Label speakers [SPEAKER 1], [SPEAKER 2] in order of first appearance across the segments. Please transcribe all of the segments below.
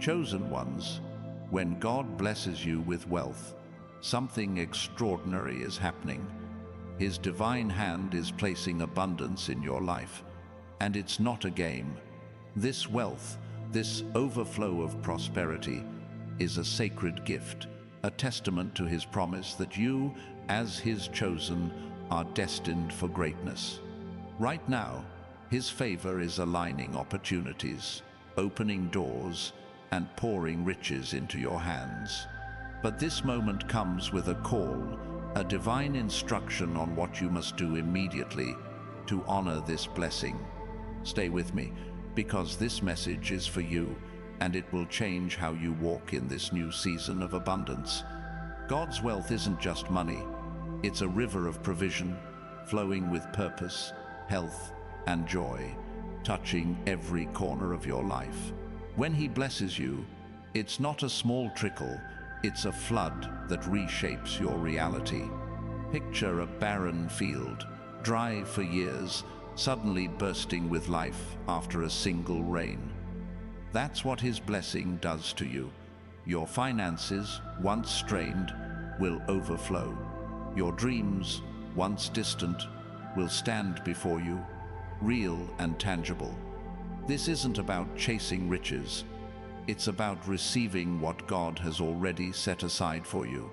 [SPEAKER 1] Chosen ones, when God blesses you with wealth, something extraordinary is happening. His divine hand is placing abundance in your life. And it's not a game. This wealth, this overflow of prosperity, is a sacred gift, a testament to His promise that you, as His chosen, are destined for greatness. Right now, His favor is aligning opportunities, opening doors, and pouring riches into your hands. But this moment comes with a call, a divine instruction on what you must do immediately to honor this blessing. Stay with me, because this message is for you, and it will change how you walk in this new season of abundance. God's wealth isn't just money. It's a river of provision, flowing with purpose, health, and joy, touching every corner of your life. When He blesses you, it's not a small trickle, it's a flood that reshapes your reality. Picture a barren field, dry for years, suddenly bursting with life after a single rain. That's what His blessing does to you. Your finances, once strained, will overflow. Your dreams, once distant, will stand before you, real and tangible. This isn't about chasing riches. It's about receiving what God has already set aside for you.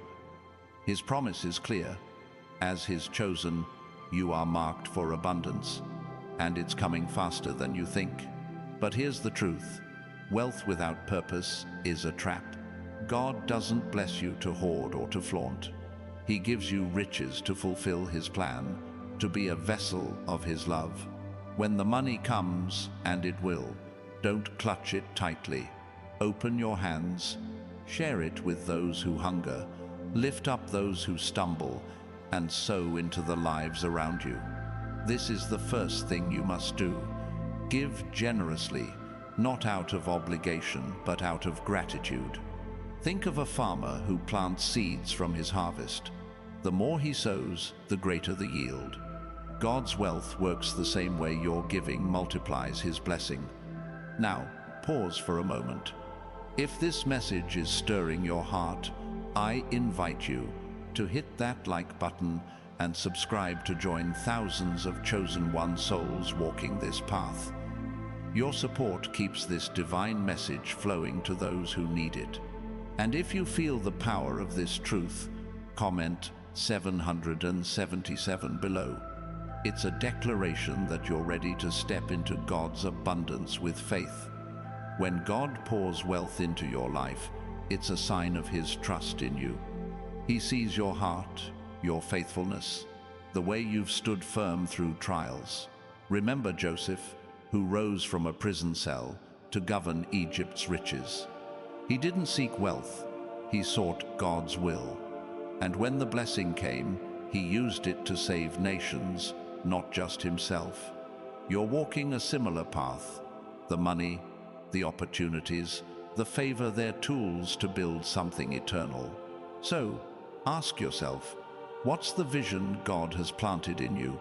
[SPEAKER 1] His promise is clear. As His chosen, you are marked for abundance, and it's coming faster than you think. But here's the truth. Wealth without purpose is a trap. God doesn't bless you to hoard or to flaunt. He gives you riches to fulfill His plan, to be a vessel of His love. When the money comes, and it will, don't clutch it tightly. Open your hands, share it with those who hunger, lift up those who stumble, and sow into the lives around you. This is the first thing you must do. Give generously, not out of obligation, but out of gratitude. Think of a farmer who plants seeds from his harvest. The more he sows, the greater the yield. God's wealth works the same way your giving multiplies His blessing. Now, pause for a moment. If this message is stirring your heart, I invite you to hit that like button and subscribe to join thousands of chosen one souls walking this path. Your support keeps this divine message flowing to those who need it. And if you feel the power of this truth, comment 777 below. It's a declaration that you're ready to step into God's abundance with faith. When God pours wealth into your life, it's a sign of His trust in you. He sees your heart, your faithfulness, the way you've stood firm through trials. Remember Joseph, who rose from a prison cell to govern Egypt's riches. He didn't seek wealth, he sought God's will. And when the blessing came, he used it to save nations, not just himself. You're walking a similar path. The money, the opportunities, the favor, they're tools to build something eternal. So, ask yourself, what's the vision God has planted in you?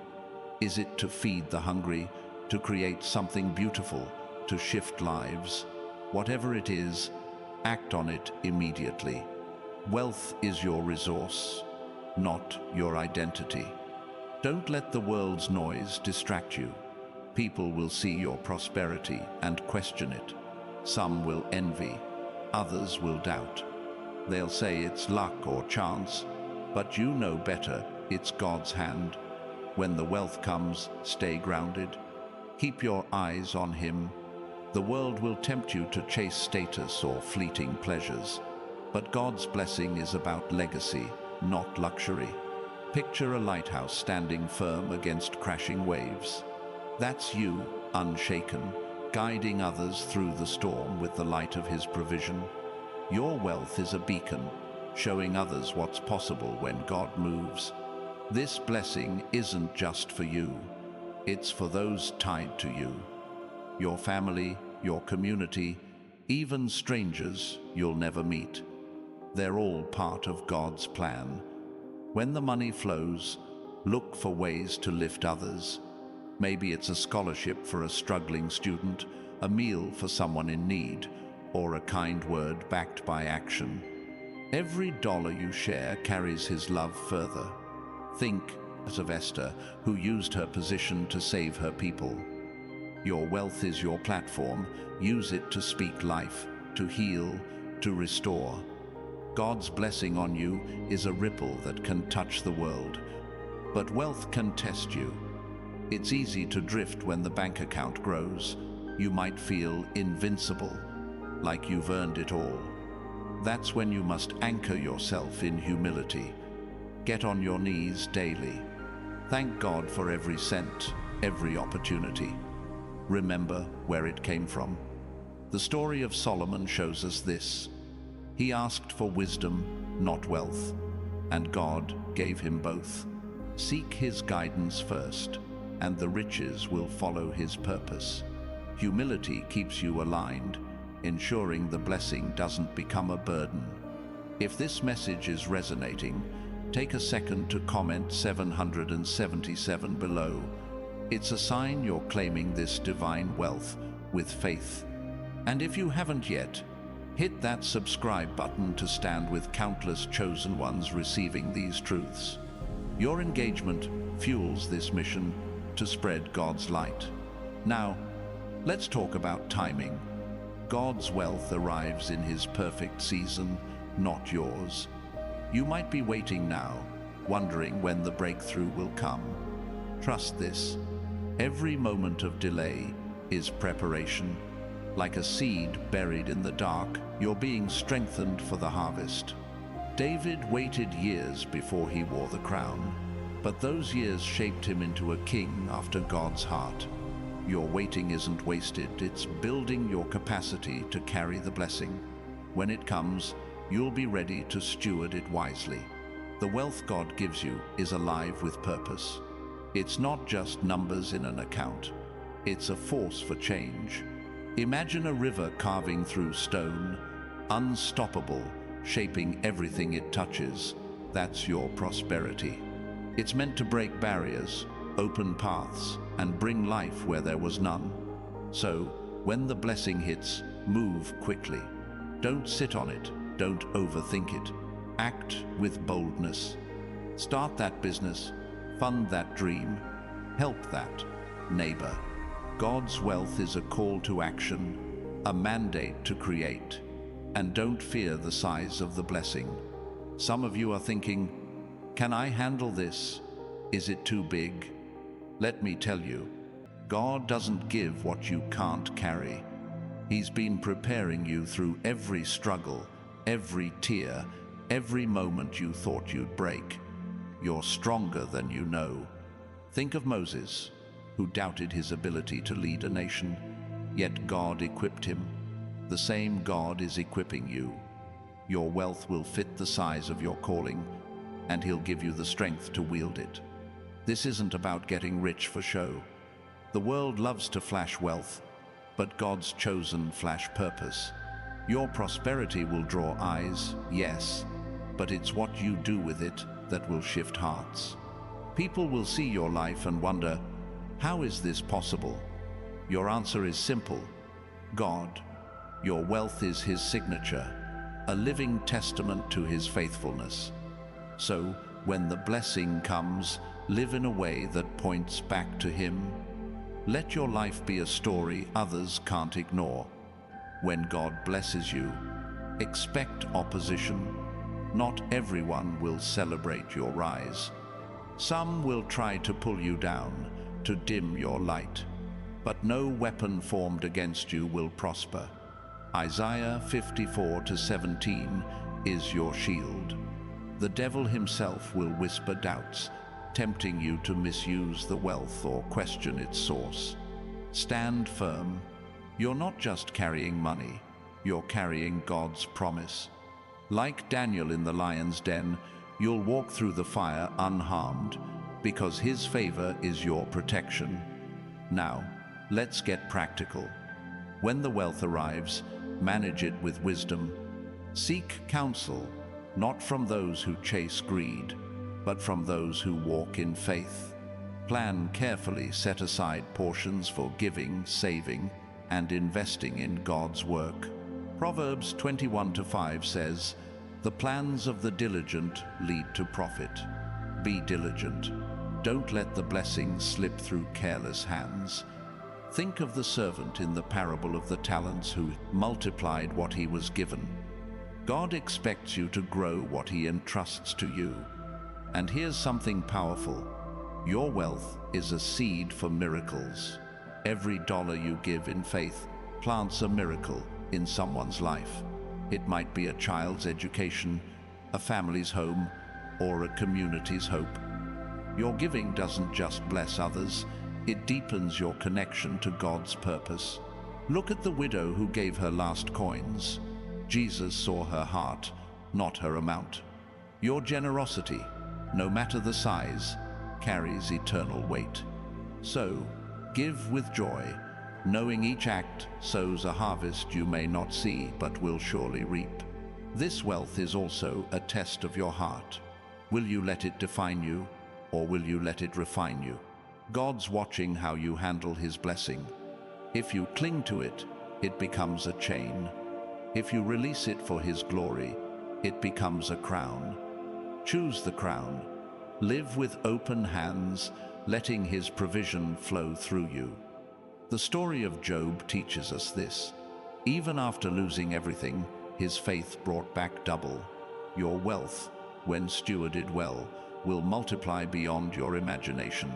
[SPEAKER 1] Is it to feed the hungry, to create something beautiful, to shift lives? Whatever it is, act on it immediately. Wealth is your resource, not your identity. Don't let the world's noise distract you. People will see your prosperity and question it. Some will envy, others will doubt. They'll say it's luck or chance, but you know better, it's God's hand. When the wealth comes, stay grounded. Keep your eyes on Him. The world will tempt you to chase status or fleeting pleasures, but God's blessing is about legacy, not luxury. Picture a lighthouse standing firm against crashing waves. That's you, unshaken, guiding others through the storm with the light of His provision. Your wealth is a beacon, showing others what's possible when God moves. This blessing isn't just for you, it's for those tied to you. Your family, your community, even strangers you'll never meet. They're all part of God's plan. When the money flows, look for ways to lift others. Maybe it's a scholarship for a struggling student, a meal for someone in need, or a kind word backed by action. Every dollar you share carries his love further. Think of Esther, who used her position to save her people. Your wealth is your platform. Use it to speak life, to heal, to restore. God's blessing on you is a ripple that can touch the world. But wealth can test you. It's easy to drift when the bank account grows. You might feel invincible, like you've earned it all. That's when you must anchor yourself in humility. Get on your knees daily. Thank God for every cent, every opportunity. Remember where it came from. The story of Solomon shows us this. He asked for wisdom, not wealth, and God gave him both. Seek his guidance first, and the riches will follow his purpose. Humility keeps you aligned, ensuring the blessing doesn't become a burden. If this message is resonating, take a second to comment 777 below. It's a sign you're claiming this divine wealth with faith. And if you haven't yet, hit that subscribe button to stand with countless chosen ones receiving these truths. Your engagement fuels this mission to spread God's light. Now, let's talk about timing. God's wealth arrives in his perfect season, not yours. You might be waiting now, wondering when the breakthrough will come. Trust this. Every moment of delay is preparation. Like a seed buried in the dark, you're being strengthened for the harvest. David waited years before he wore the crown, but those years shaped him into a king after God's heart. Your waiting isn't wasted, it's building your capacity to carry the blessing. When it comes, you'll be ready to steward it wisely. The wealth God gives you is alive with purpose. It's not just numbers in an account. It's a force for change. Imagine a river carving through stone, unstoppable, shaping everything it touches. That's your prosperity. It's meant to break barriers, open paths, and bring life where there was none. So, when the blessing hits, move quickly. Don't sit on it. Don't overthink it. Act with boldness. Start that business. Fund that dream. Help that neighbor. God's wealth is a call to action, a mandate to create. And don't fear the size of the blessing. Some of you are thinking, can I handle this? Is it too big? Let me tell you, God doesn't give what you can't carry. He's been preparing you through every struggle, every tear, every moment you thought you'd break. You're stronger than you know. Think of Moses, who doubted his ability to lead a nation, yet God equipped him. The same God is equipping you. Your wealth will fit the size of your calling, and he'll give you the strength to wield it. This isn't about getting rich for show. The world loves to flash wealth, but God's chosen flash purpose. Your prosperity will draw eyes, yes, but it's what you do with it that will shift hearts. People will see your life and wonder, how is this possible? Your answer is simple. God. Your wealth is his signature, a living testament to his faithfulness. So, when the blessing comes, live in a way that points back to him. Let your life be a story others can't ignore. When God blesses you, expect opposition. Not everyone will celebrate your rise. Some will try to pull you down, to dim your light. But no weapon formed against you will prosper. Isaiah 54:17 is your shield. The devil himself will whisper doubts, tempting you to misuse the wealth or question its source. Stand firm. You're not just carrying money, you're carrying God's promise. Like Daniel in the lion's den, you'll walk through the fire unharmed, because his favor is your protection. Now, let's get practical. When the wealth arrives, manage it with wisdom. Seek counsel, not from those who chase greed, but from those who walk in faith. Plan carefully, set aside portions for giving, saving, and investing in God's work. Proverbs 21:5 says, "The plans of the diligent lead to profit." Be diligent. Don't let the blessing slip through careless hands. Think of the servant in the parable of the talents who multiplied what he was given. God expects you to grow what he entrusts to you. And here's something powerful. Your wealth is a seed for miracles. Every dollar you give in faith plants a miracle in someone's life. It might be a child's education, a family's home, or a community's hope. Your giving doesn't just bless others, it deepens your connection to God's purpose. Look at the widow who gave her last coins. Jesus saw her heart, not her amount. Your generosity, no matter the size, carries eternal weight. So, give with joy, knowing each act sows a harvest you may not see but will surely reap. This wealth is also a test of your heart. Will you let it define you, or will you let it refine you? God's watching how you handle his blessing. If you cling to it, it becomes a chain. If you release it for his glory, it becomes a crown. Choose the crown. Live with open hands, letting his provision flow through you. The story of Job teaches us this. Even after losing everything, his faith brought back double. Your wealth, when stewarded well, will multiply beyond your imagination.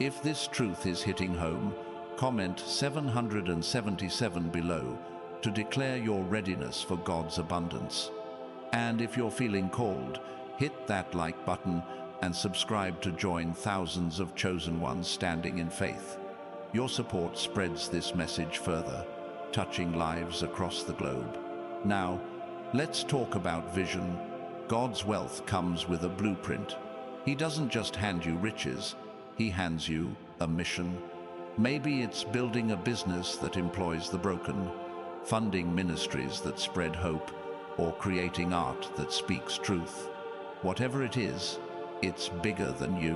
[SPEAKER 1] If this truth is hitting home, comment 777 below to declare your readiness for God's abundance. And if you're feeling called, hit that like button and subscribe to join thousands of chosen ones standing in faith. Your support spreads this message further, touching lives across the globe. Now, let's talk about vision. God's wealth comes with a blueprint. He doesn't just hand you riches, he hands you a mission. Maybe it's building a business that employs the broken, funding ministries that spread hope, or creating art that speaks truth. Whatever it is, it's bigger than you.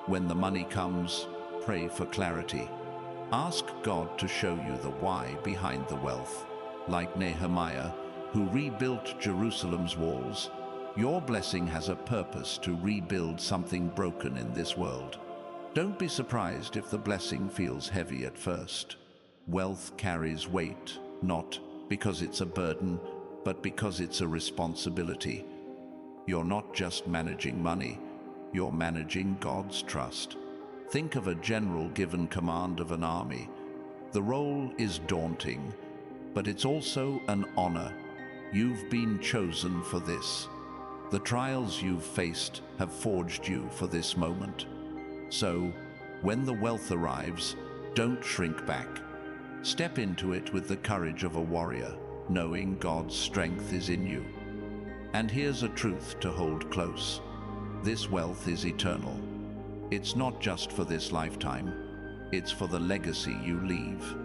[SPEAKER 1] When the money comes, pray for clarity. Ask God to show you the why behind the wealth. Like Nehemiah, who rebuilt Jerusalem's walls, your blessing has a purpose to rebuild something broken in this world. Don't be surprised if the blessing feels heavy at first. Wealth carries weight, not because it's a burden, but because it's a responsibility. You're not just managing money, you're managing God's trust. Think of a general given command of an army. The role is daunting, but it's also an honor. You've been chosen for this. The trials you've faced have forged you for this moment. So, when the wealth arrives, don't shrink back. Step into it with the courage of a warrior, knowing God's strength is in you. And here's a truth to hold close. This wealth is eternal. It's not just for this lifetime, it's for the legacy you leave.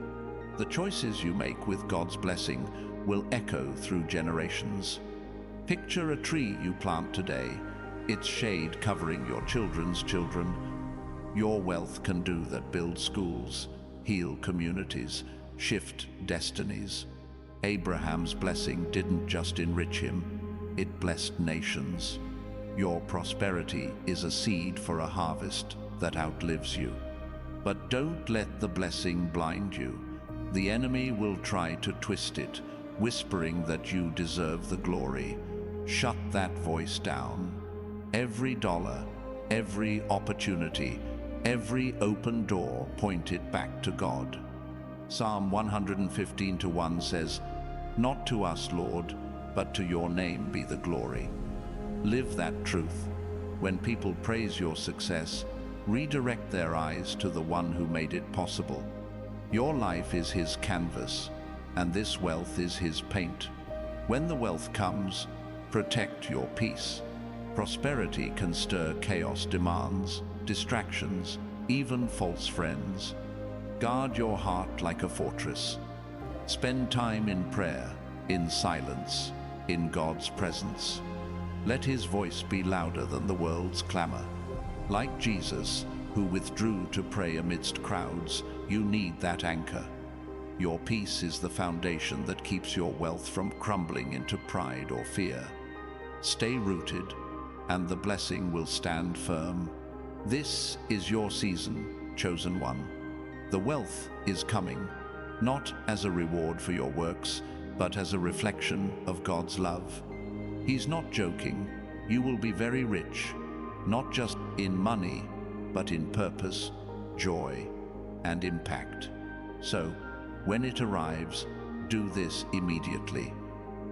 [SPEAKER 1] The choices you make with God's blessing will echo through generations. Picture a tree you plant today, its shade covering your children's children. Your wealth can do that: build schools, heal communities, shift destinies. Abraham's blessing didn't just enrich him, it blessed nations. Your prosperity is a seed for a harvest that outlives you. But don't let the blessing blind you. The enemy will try to twist it, whispering that you deserve the glory. Shut that voice down. Every dollar, every opportunity, every open door pointed back to God. Psalm 115:1 says, "Not to us, Lord, but to your name be the glory." Live that truth. When people praise your success, redirect their eyes to the one who made it possible. Your life is his canvas, and this wealth is his paint. When the wealth comes, protect your peace. Prosperity can stir chaos, demands, distractions, even false friends. Guard your heart like a fortress. Spend time in prayer, in silence, in God's presence. Let his voice be louder than the world's clamor. Like Jesus, who withdrew to pray amidst crowds, you need that anchor. Your peace is the foundation that keeps your wealth from crumbling into pride or fear. Stay rooted, and the blessing will stand firm. This is your season, chosen one. The wealth is coming, not as a reward for your works, but as a reflection of God's love. He's not joking. You will be very rich, not just in money, but in purpose, joy, and impact. So, when it arrives, do this immediately.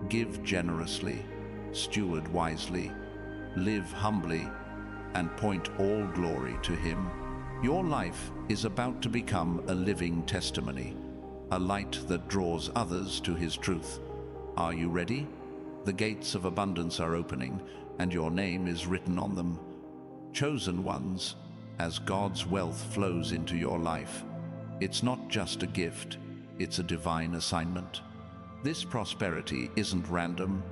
[SPEAKER 1] Give generously, steward wisely, live humbly, and point all glory to Him. Your life is about to become a living testimony, a light that draws others to His truth. Are you ready? The gates of abundance are opening, and your name is written on them. Chosen ones, as God's wealth flows into your life, it's not just a gift, it's a divine assignment. This prosperity isn't random.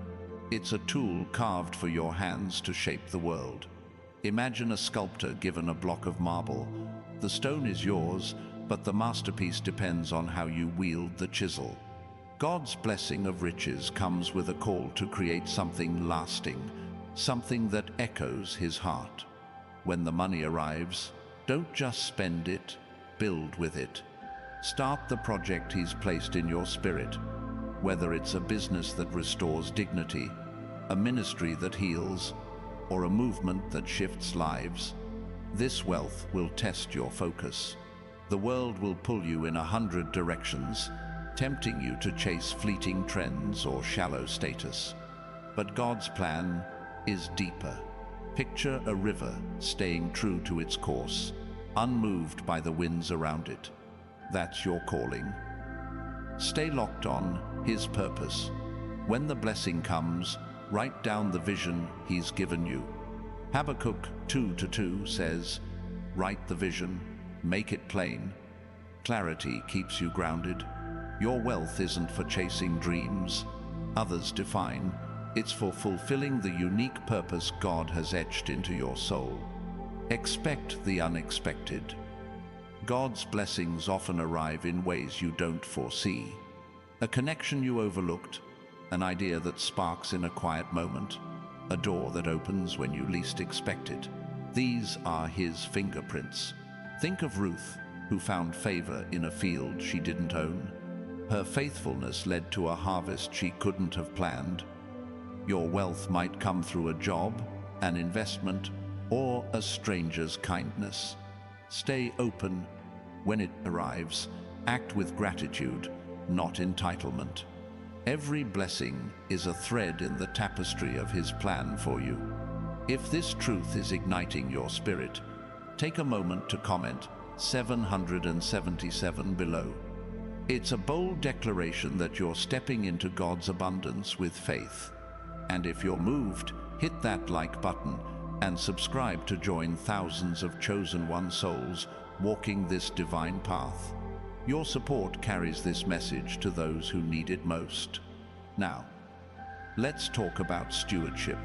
[SPEAKER 1] It's a tool carved for your hands to shape the world. Imagine a sculptor given a block of marble. The stone is yours, but the masterpiece depends on how you wield the chisel. God's blessing of riches comes with a call to create something lasting, something that echoes His heart. When the money arrives, don't just spend it, build with it. Start the project He's placed in your spirit, whether it's a business that restores dignity, a ministry that heals, or a movement that shifts lives. This wealth will test your focus. The world will pull you in 100 directions, tempting you to chase fleeting trends or shallow status. But God's plan is deeper. Picture a river staying true to its course, unmoved by the winds around it. That's your calling. Stay locked on His purpose. When the blessing comes, write down the vision He's given you. Habakkuk 2:2 says, "Write the vision, make it plain." Clarity keeps you grounded. Your wealth isn't for chasing dreams others define. It's for fulfilling the unique purpose God has etched into your soul. Expect the unexpected. God's blessings often arrive in ways you don't foresee. A connection you overlooked, an idea that sparks in a quiet moment, a door that opens when you least expect it. These are His fingerprints. Think of Ruth, who found favor in a field she didn't own. Her faithfulness led to a harvest she couldn't have planned. Your wealth might come through a job, an investment, or a stranger's kindness. Stay open. When it arrives, act with gratitude, not entitlement. Every blessing is a thread in the tapestry of His plan for you. If this truth is igniting your spirit, take a moment to comment 777 below. It's a bold declaration that you're stepping into God's abundance with faith. And if you're moved, hit that like button and subscribe to join thousands of chosen one souls walking this divine path. Your support carries this message to those who need it most. Now, let's talk about stewardship.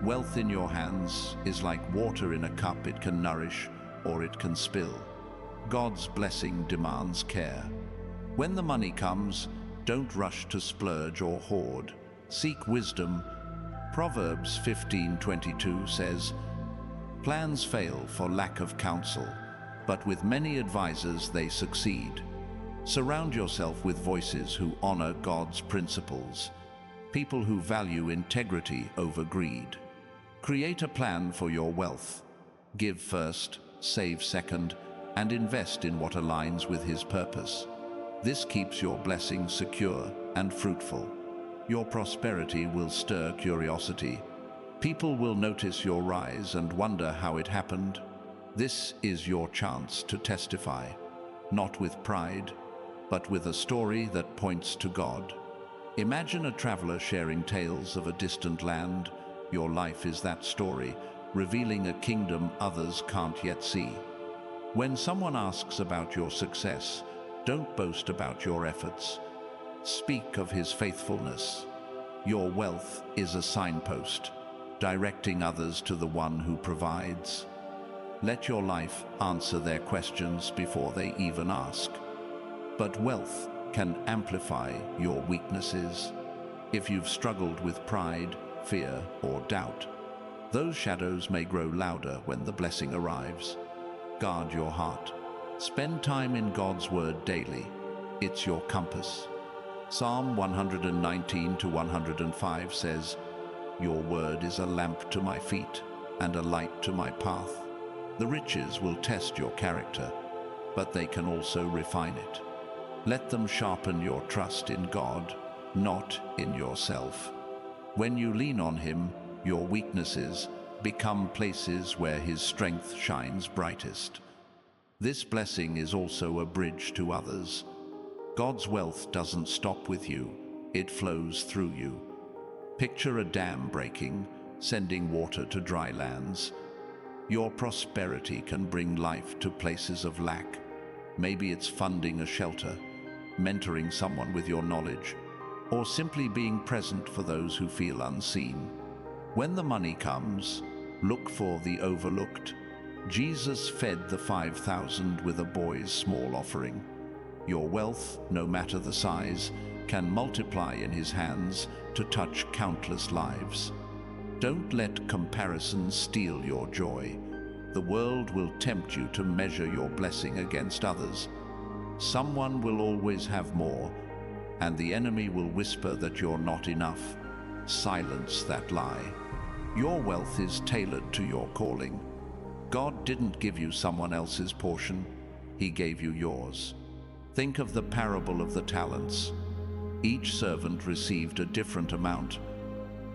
[SPEAKER 1] Wealth in your hands is like water in a cup. It can nourish or it can spill. God's blessing demands care. When the money comes, don't rush to splurge or hoard. Seek wisdom. Proverbs 15:22 says, "Plans fail for lack of counsel, but with many advisors they succeed." Surround yourself with voices who honor God's principles, people who value integrity over greed. Create a plan for your wealth. Give first, save second, and invest in what aligns with His purpose. This keeps your blessing secure and fruitful. Your prosperity will stir curiosity. People will notice your rise and wonder how it happened. This is your chance to testify, not with pride, but with a story that points to God. Imagine a traveler sharing tales of a distant land. Your life is that story, revealing a kingdom others can't yet see. When someone asks about your success, don't boast about your efforts. Speak of His faithfulness. Your wealth is a signpost, directing others to the one who provides. Let your life answer their questions before they even ask. But wealth can amplify your weaknesses. If you've struggled with pride, fear, or doubt, those shadows may grow louder when the blessing arrives. Guard your heart. Spend time in God's Word daily. It's your compass. Psalm 119 to 105 says, "Your word is a lamp to my feet and a light to my path." The riches will test your character, but they can also refine it. Let them sharpen your trust in God, not in yourself. When you lean on Him, your weaknesses become places where His strength shines brightest. This blessing is also a bridge to others. God's wealth doesn't stop with you, it flows through you. Picture a dam breaking, sending water to dry lands. Your prosperity can bring life to places of lack. Maybe it's funding a shelter, mentoring someone with your knowledge, or simply being present for those who feel unseen. When the money comes, look for the overlooked. Jesus fed the 5,000 with a boy's small offering. Your wealth, no matter the size, can multiply in His hands to touch countless lives. Don't let comparison steal your joy. The world will tempt you to measure your blessing against others. Someone will always have more, and the enemy will whisper that you're not enough. Silence that lie. Your wealth is tailored to your calling. God didn't give you someone else's portion, He gave you yours. Think of the parable of the talents. Each servant received a different amount,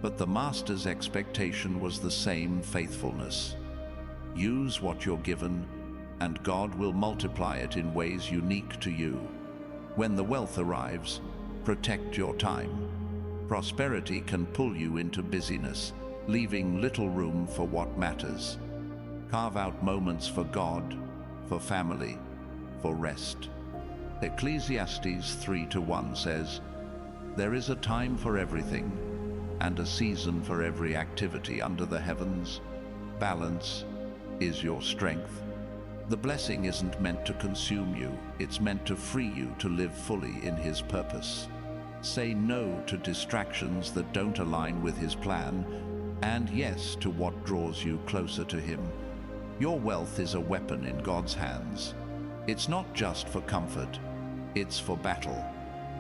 [SPEAKER 1] but the master's expectation was the same: faithfulness. Use what you're given, and God will multiply it in ways unique to you. When the wealth arrives, protect your time. Prosperity can pull you into busyness, leaving little room for what matters. Carve out moments for God, for family, for rest. Ecclesiastes 3:1 says, "There is a time for everything, and a season for every activity under the heavens." Balance is your strength. The blessing isn't meant to consume you, it's meant to free you to live fully in His purpose. Say no to distractions that don't align with His plan, and yes to what draws you closer to Him. Your wealth is a weapon in God's hands. It's not just for comfort, it's for battle.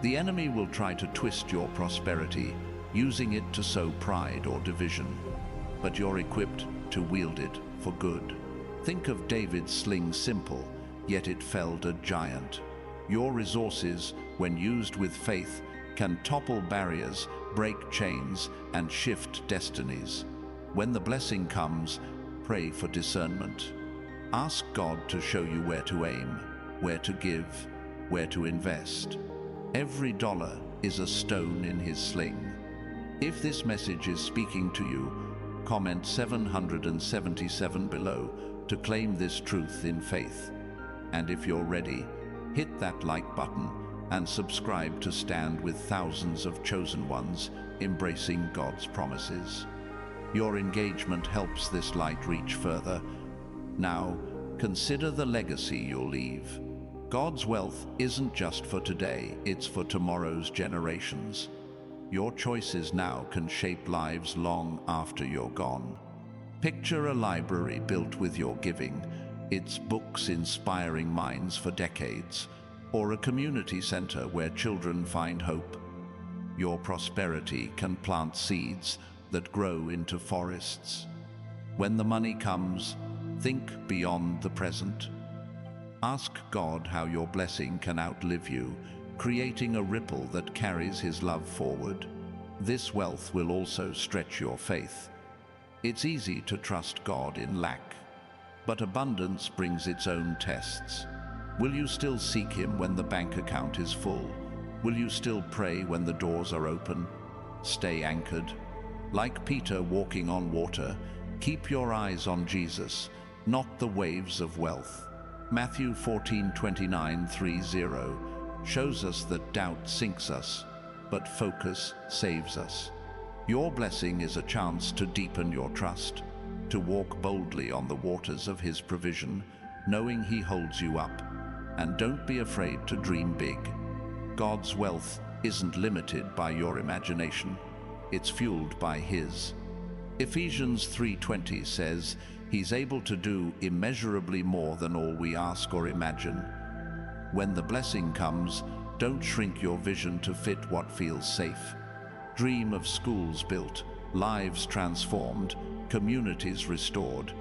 [SPEAKER 1] The enemy will try to twist your prosperity, using it to sow pride or division, but you're equipped to wield it for good. Think of David's sling, simple, yet it felled a giant. Your resources, when used with faith, can topple barriers, break chains, and shift destinies. When the blessing comes, pray for discernment. Ask God to show you where to aim, where to give, where to invest. Every dollar is a stone in His sling. If this message is speaking to you, comment 777 below to claim this truth in faith. And if you're ready, hit that like button and subscribe to stand with thousands of chosen ones embracing God's promises. Your engagement helps this light reach further. Now, consider the legacy you'll leave. God's wealth isn't just for today, it's for tomorrow's generations. Your choices now can shape lives long after you're gone. Picture a library built with your giving, its books inspiring minds for decades, or a community center where children find hope. Your prosperity can plant seeds that grow into forests. When the money comes, think beyond the present. Ask God how your blessing can outlive you, creating a ripple that carries His love forward. This wealth will also stretch your faith. It's easy to trust God in lack, but abundance brings its own tests. Will you still seek Him when the bank account is full? Will you still pray when the doors are open? Stay anchored. Like Peter walking on water, keep your eyes on Jesus, not the waves of wealth. Matthew 14:29-30 shows us that doubt sinks us, but focus saves us. Your blessing is a chance to deepen your trust, to walk boldly on the waters of His provision, knowing He holds you up. And don't be afraid to dream big. God's wealth isn't limited by your imagination. It's fueled by His. Ephesians 3:20 says, He's able to do immeasurably more than all we ask or imagine. When the blessing comes, don't shrink your vision to fit what feels safe. Dream of schools built, lives transformed, communities restored.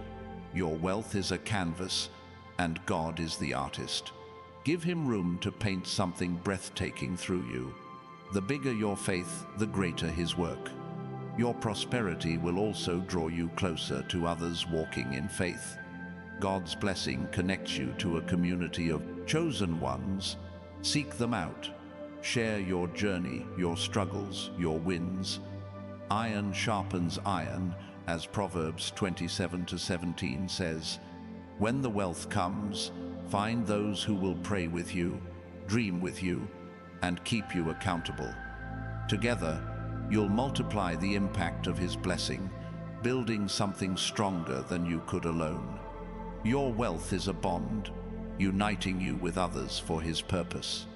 [SPEAKER 1] Your wealth is a canvas, and God is the artist. Give Him room to paint something breathtaking through you. The bigger your faith, the greater His work. Your prosperity will also draw you closer to others walking in faith. God's blessing connects you to a community of chosen ones. Seek them out. Share your journey, your struggles, your wins. Iron sharpens iron, as Proverbs 27:17 says. When the wealth comes, find those who will pray with you, dream with you, and keep you accountable. Together, you'll multiply the impact of His blessing, building something stronger than you could alone. Your wealth is a bond, uniting you with others for His purpose.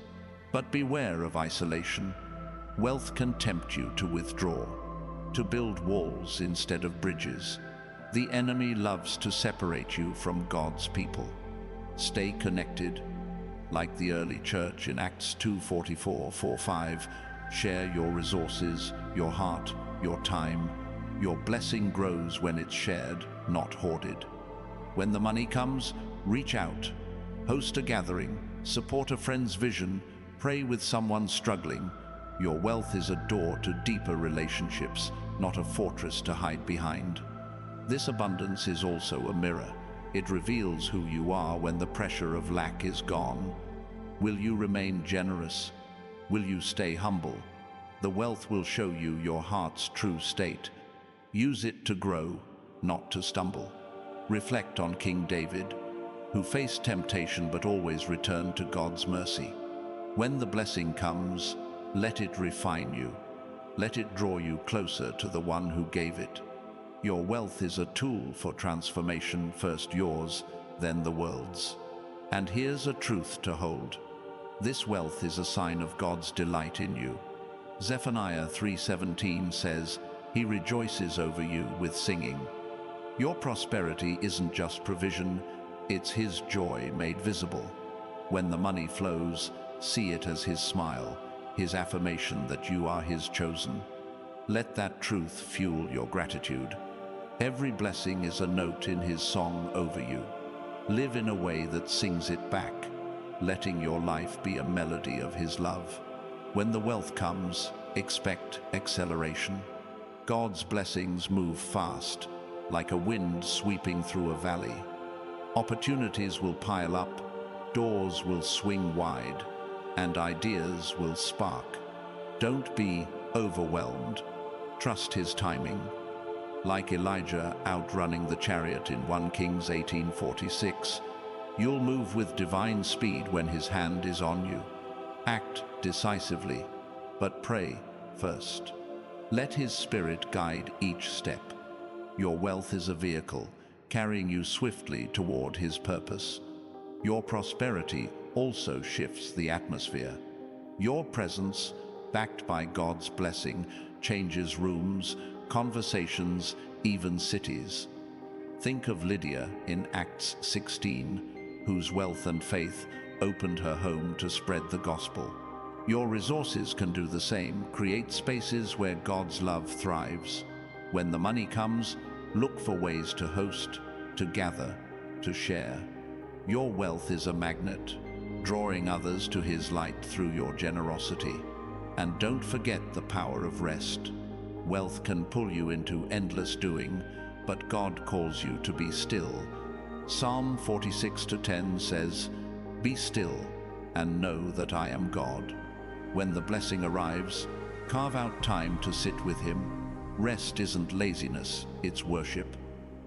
[SPEAKER 1] But beware of isolation. Wealth can tempt you to withdraw, to build walls instead of bridges. The enemy loves to separate you from God's people. Stay connected. Like the early church in Acts 2:44-45, share your resources, your heart, your time. Your blessing grows when it's shared, not hoarded. When the money comes, reach out. Host a gathering, support a friend's vision, pray with someone struggling. Your wealth is a door to deeper relationships, not a fortress to hide behind. This abundance is also a mirror. It reveals who you are when the pressure of lack is gone. Will you remain generous? Will you stay humble? The wealth will show you your heart's true state. Use it to grow, not to stumble. Reflect on King David, who faced temptation but always returned to God's mercy. When the blessing comes, let it refine you. Let it draw you closer to the one who gave it. Your wealth is a tool for transformation, first yours, then the world's. And here's a truth to hold. This wealth is a sign of God's delight in you. Zephaniah 3:17 says, He rejoices over you with singing. Your prosperity isn't just provision, it's His joy made visible. When the money flows, see it as His smile, His affirmation that you are His chosen. Let that truth fuel your gratitude. Every blessing is a note in His song over you. Live in a way that sings it back, letting your life be a melody of His love. When the wealth comes, expect acceleration. God's blessings move fast, like a wind sweeping through a valley. Opportunities will pile up, doors will swing wide, and ideas will spark. Don't be overwhelmed. Trust His timing. Like Elijah outrunning the chariot in 1 Kings 18:46, you'll move with divine speed when His hand is on you. Act decisively, but pray first. Let His Spirit guide each step. Your wealth is a vehicle, carrying you swiftly toward His purpose. Your prosperity also shifts the atmosphere. Your presence, backed by God's blessing, changes rooms, conversations, even cities. Think of Lydia in Acts 16, whose wealth and faith opened her home to spread the gospel. Your resources can do the same, create spaces where God's love thrives. When the money comes, look for ways to host, to gather, to share. Your wealth is a magnet, drawing others to His light through your generosity. And don't forget the power of rest. Wealth can pull you into endless doing, but God calls you to be still. Psalm 46:10 says, Be still and know that I am God. When the blessing arrives, carve out time to sit with Him. Rest isn't laziness, it's worship.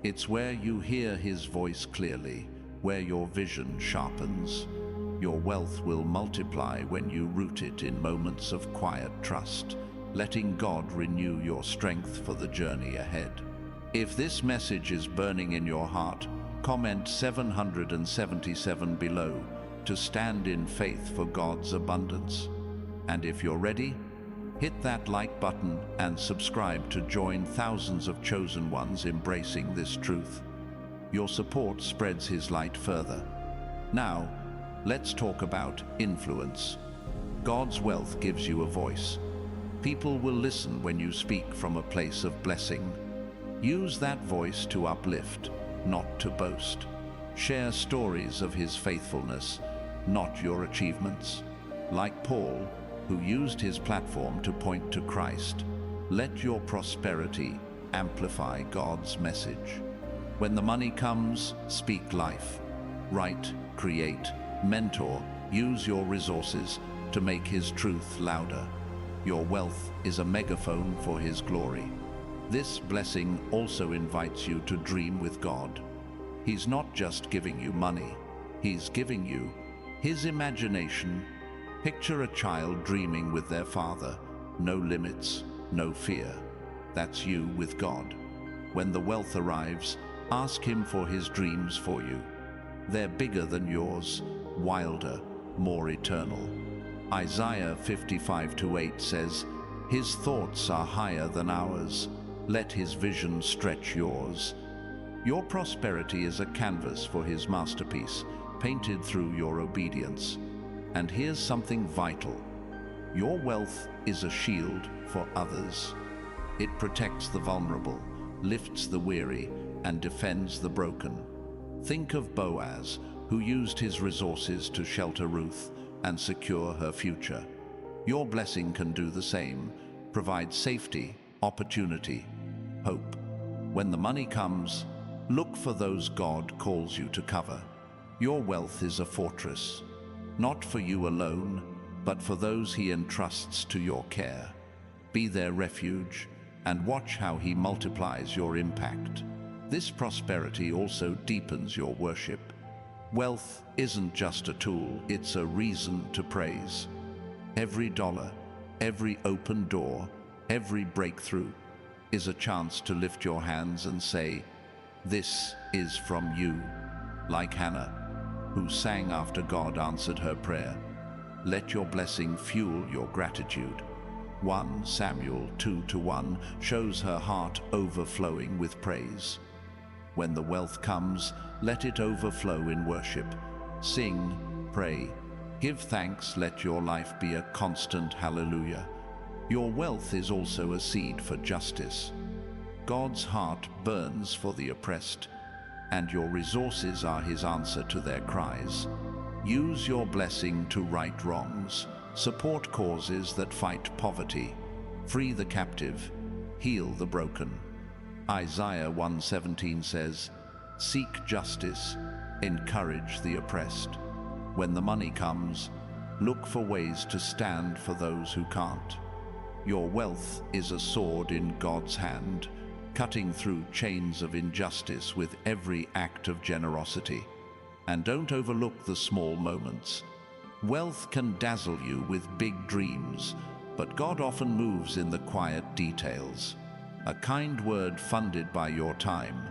[SPEAKER 1] It's where you hear His voice clearly, where your vision sharpens. Your wealth will multiply when you root it in moments of quiet trust, letting God renew your strength for the journey ahead. If this message is burning in your heart, comment 777 below to stand in faith for God's abundance. And if you're ready, hit that like button and subscribe to join thousands of chosen ones embracing this truth. Your support spreads His light further. Now, let's talk about influence. God's wealth gives you a voice. People will listen when you speak from a place of blessing. Use that voice to uplift, not to boast. Share stories of His faithfulness, not your achievements. Like Paul, who used his platform to point to Christ, let your prosperity amplify God's message. When the money comes, speak life. Write, create, mentor, use your resources to make His truth louder. Your wealth is a megaphone for His glory. This blessing also invites you to dream with God. He's not just giving you money, He's giving you His imagination. Picture a child dreaming with their father. No limits, no fear. That's you with God. When the wealth arrives, ask Him for His dreams for you. They're bigger than yours, wilder, more eternal. Isaiah 55:8 says, His thoughts are higher than ours. Let His vision stretch yours. Your prosperity is a canvas for His masterpiece, painted through your obedience. And here's something vital. Your wealth is a shield for others. It protects the vulnerable, lifts the weary, and defends the broken. Think of Boaz, who used his resources to shelter Ruth and secure her future. Your blessing can do the same, provide safety, opportunity, hope. When the money comes, look for those God calls you to cover. Your wealth is a fortress, not for you alone, but for those He entrusts to your care. Be their refuge and watch how He multiplies your impact. This prosperity also deepens your worship. Wealth isn't just a tool, it's a reason to praise. Every dollar, every open door, every breakthrough is a chance to lift your hands and say, "This is from you." Like Hannah, who sang after God answered her prayer. Let your blessing fuel your gratitude. 1 Samuel 2:1 shows her heart overflowing with praise. When the wealth comes, let it overflow in worship. Sing, pray, give thanks, let your life be a constant hallelujah. Your wealth is also a seed for justice. God's heart burns for the oppressed, and your resources are His answer to their cries. Use your blessing to right wrongs, support causes that fight poverty, free the captive, heal the broken. Isaiah 1:17 says, Seek justice, encourage the oppressed. When the money comes, look for ways to stand for those who can't. Your wealth is a sword in God's hand, cutting through chains of injustice with every act of generosity. And don't overlook the small moments. Wealth can dazzle you with big dreams, but God often moves in the quiet details. A kind word funded by your time,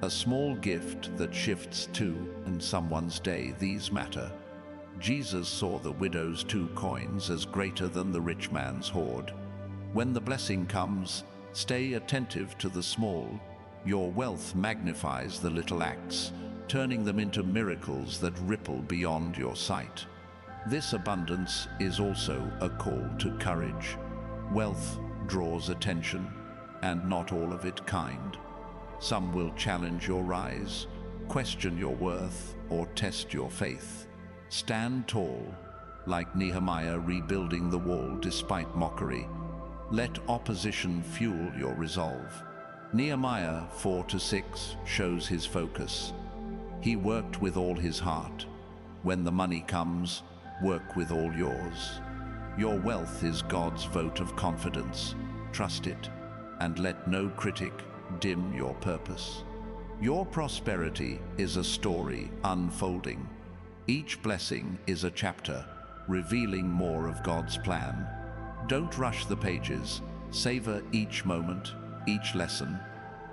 [SPEAKER 1] a small gift that shifts in someone's day, these matter. Jesus saw the widow's 2 coins as greater than the rich man's hoard. When the blessing comes, stay attentive to the small. Your wealth magnifies the little acts, turning them into miracles that ripple beyond your sight. This abundance is also a call to courage. Wealth draws attention, and not all of it kind. Some will challenge your rise, question your worth, or test your faith. Stand tall, like Nehemiah rebuilding the wall despite mockery. Let opposition fuel your resolve. Nehemiah 4-6 shows his focus. He worked with all his heart. When the money comes, work with all yours. Your wealth is God's vote of confidence. Trust it, and let no critic dim your purpose. Your prosperity is a story unfolding. Each blessing is a chapter, revealing more of God's plan. Don't rush the pages. Savor each moment, each lesson.